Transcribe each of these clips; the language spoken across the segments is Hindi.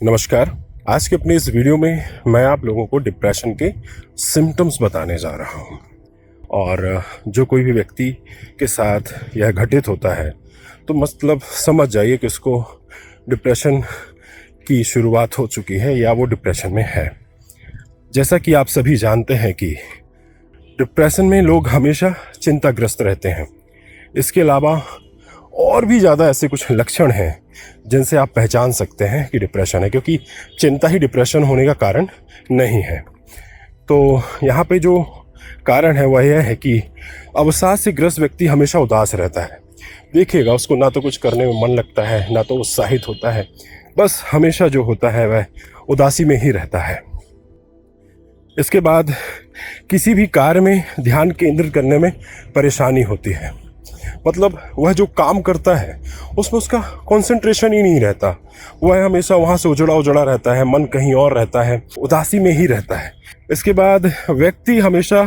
नमस्कार। आज के अपने इस वीडियो में मैं आप लोगों को डिप्रेशन के सिम्टम्स बताने जा रहा हूँ। और जो कोई भी व्यक्ति के साथ यह घटित होता है तो मतलब समझ जाइए कि उसको डिप्रेशन की शुरुआत हो चुकी है या वो डिप्रेशन में है। जैसा कि आप सभी जानते हैं कि डिप्रेशन में लोग हमेशा चिंताग्रस्त रहते हैं। इसके अलावा और भी ज़्यादा ऐसे कुछ लक्षण हैं जिनसे आप पहचान सकते हैं कि डिप्रेशन है, क्योंकि चिंता ही डिप्रेशन होने का कारण नहीं है। तो यहाँ पे जो कारण है वह यह है कि अवसाद से ग्रस्त व्यक्ति हमेशा उदास रहता है। देखिएगा, उसको ना तो कुछ करने में मन लगता है, ना तो उत्साहित होता है, बस हमेशा जो होता है वह उदासी में ही रहता है। इसके बाद किसी भी कार्य में ध्यान केंद्रित करने में परेशानी होती है। मतलब वह जो काम करता है उसमें उसका कंसंट्रेशन ही नहीं रहता, वह हमेशा वहाँ से उजड़ा रहता है, मन कहीं और रहता है, उदासी में ही रहता है। इसके बाद व्यक्ति हमेशा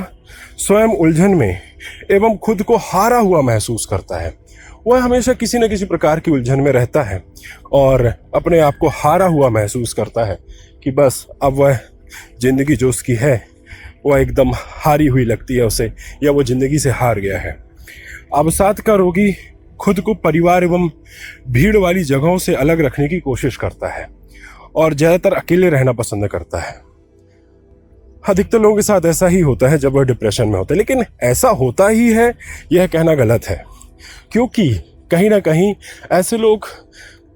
स्वयं उलझन में एवं खुद को हारा हुआ महसूस करता है। वह हमेशा किसी न किसी प्रकार की उलझन में रहता है और अपने आप को हारा हुआ महसूस करता है कि बस अब वह जिंदगी जो उसकी है वह एकदम हारी हुई लगती है उसे, या वो जिंदगी से हार गया है। अवसाद का रोगी खुद को परिवार एवं भीड़ वाली जगहों से अलग रखने की कोशिश करता है और ज़्यादातर अकेले रहना पसंद करता है। अधिकतर लोगों के साथ ऐसा ही होता है जब वह डिप्रेशन में होते हैं, लेकिन ऐसा होता ही है यह कहना गलत है, क्योंकि कहीं ना कहीं ऐसे लोग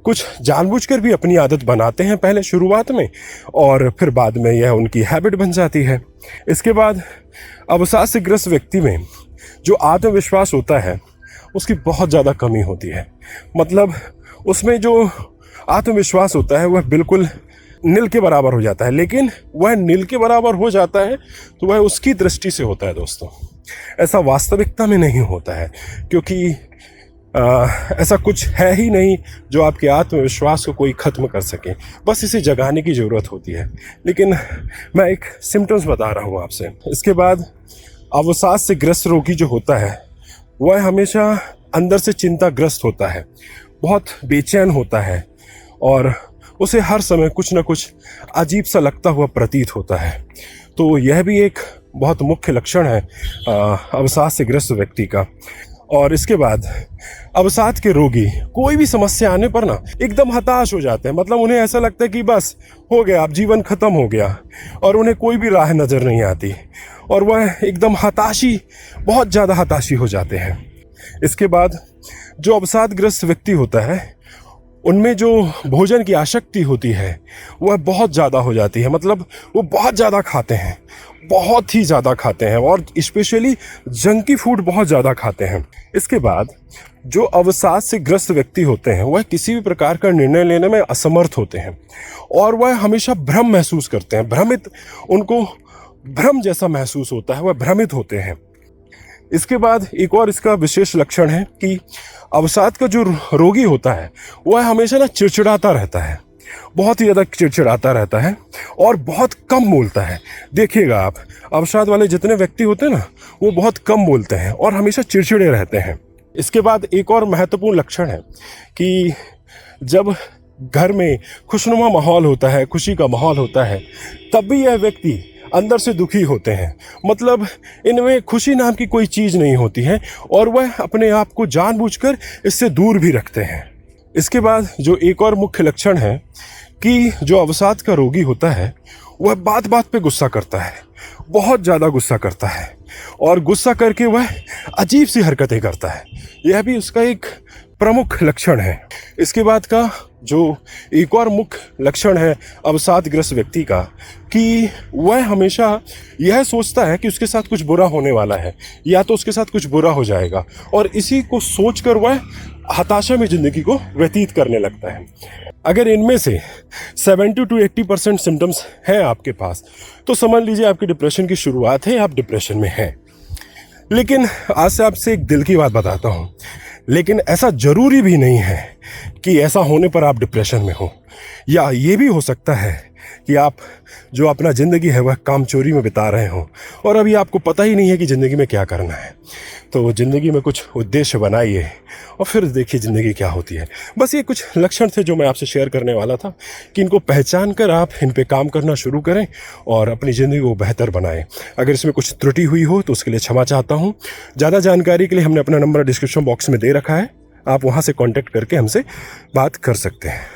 कुछ जानबूझकर भी अपनी आदत बनाते हैं पहले शुरुआत में, और फिर बाद में यह उनकी हैबिट बन जाती है। इसके बाद अवसाद से ग्रस्त व्यक्ति में जो आत्मविश्वास होता है उसकी बहुत ज़्यादा कमी होती है। मतलब उसमें जो आत्मविश्वास होता है वह बिल्कुल नील के बराबर हो जाता है, लेकिन वह नील के बराबर हो जाता है तो वह उसकी दृष्टि से होता है दोस्तों, ऐसा वास्तविकता में नहीं होता है, क्योंकि ऐसा कुछ है ही नहीं जो आपके आत्मविश्वास को कोई ख़त्म कर सके। बस इसे जगाने की ज़रूरत होती है। लेकिन मैं एक सिम्टम्स बता रहा हूँ आपसे। इसके बाद अवसाद से ग्रस्त रोगी जो होता है वह हमेशा अंदर से चिंताग्रस्त होता है, बहुत बेचैन होता है और उसे हर समय कुछ न कुछ अजीब सा लगता हुआ प्रतीत होता है। तो यह भी एक बहुत मुख्य लक्षण है अवसाद से ग्रस्त व्यक्ति का। और इसके बाद अवसाद के रोगी कोई भी समस्या आने पर ना एकदम हताश हो जाते हैं। मतलब उन्हें ऐसा लगता है कि बस हो गया, अब जीवन खत्म हो गया, और उन्हें कोई भी राह नज़र नहीं आती और वह एकदम बहुत ज़्यादा हताशी हो जाते हैं। इसके बाद जो अवसादग्रस्त व्यक्ति होता है उनमें जो भोजन की आसक्ति होती है वह बहुत ज़्यादा हो जाती है। मतलब वो बहुत ज़्यादा खाते हैं, बहुत ही ज़्यादा खाते हैं, और स्पेशली जंकी फूड बहुत ज़्यादा खाते हैं। इसके बाद जो अवसाद से ग्रस्त व्यक्ति होते हैं वह किसी भी प्रकार का निर्णय लेने में असमर्थ होते हैं और वह हमेशा भ्रम महसूस करते हैं। उनको भ्रम जैसा महसूस होता है, वह भ्रमित होते हैं। इसके बाद एक और इसका विशेष लक्षण है कि अवसाद का जो रोगी होता है वह हमेशा ना चिड़चिड़ाता रहता है, बहुत ही ज़्यादा चिड़चिड़ाता रहता है और बहुत कम बोलता है। देखिएगा आप, अवसाद वाले जितने व्यक्ति होते हैं ना वो बहुत कम बोलते हैं और हमेशा चिड़चिड़े रहते हैं। इसके बाद एक और महत्वपूर्ण लक्षण है कि जब घर में खुशनुमा माहौल होता है, खुशी का माहौल होता है, तब भी यह व्यक्ति अंदर से दुखी होते हैं। मतलब इनमें खुशी नाम की कोई चीज़ नहीं होती है और वह अपने आप को जानबूझकर इससे दूर भी रखते हैं। इसके बाद जो एक और मुख्य लक्षण है कि जो अवसाद का रोगी होता है वह बात बात पे गुस्सा करता है, बहुत ज़्यादा गुस्सा करता है, और गुस्सा करके वह अजीब सी हरकतें करता है। यह भी उसका एक प्रमुख लक्षण है। इसके बाद का जो एक और मुख्य लक्षण है अवसादग्रस्त व्यक्ति का कि वह हमेशा यह सोचता है कि उसके साथ कुछ बुरा होने वाला है या तो उसके साथ कुछ बुरा हो जाएगा, और इसी को सोचकर वह हताशा में ज़िंदगी को व्यतीत करने लगता है। अगर इनमें से 70 to 80% सिम्टम्स हैं आपके पास तो समझ लीजिए आपकी डिप्रेशन की शुरुआत है, आप डिप्रेशन में हैं। लेकिन आज से आपसे एक दिल की बात बताता हूँ, लेकिन ऐसा ज़रूरी भी नहीं है कि ऐसा होने पर आप डिप्रेशन में हो, या ये भी हो सकता है कि आप जो अपना ज़िंदगी है वह कामचोरी में बिता रहे हो और अभी आपको पता ही नहीं है कि ज़िंदगी में क्या करना है। तो ज़िंदगी में कुछ उद्देश्य बनाइए और फिर देखिए ज़िंदगी क्या होती है। बस ये कुछ लक्षण थे जो मैं आपसे शेयर करने वाला था कि इनको पहचान कर आप इन पे काम करना शुरू करें और अपनी ज़िंदगी को बेहतर बनाएं। अगर इसमें कुछ त्रुटि हुई हो तो उसके लिए क्षमा चाहता हूँ। ज़्यादा जानकारी के लिए हमने अपना नंबर डिस्क्रिप्शन बॉक्स में दे रखा है, आप वहाँ से कॉन्टैक्ट करके हमसे बात कर सकते हैं।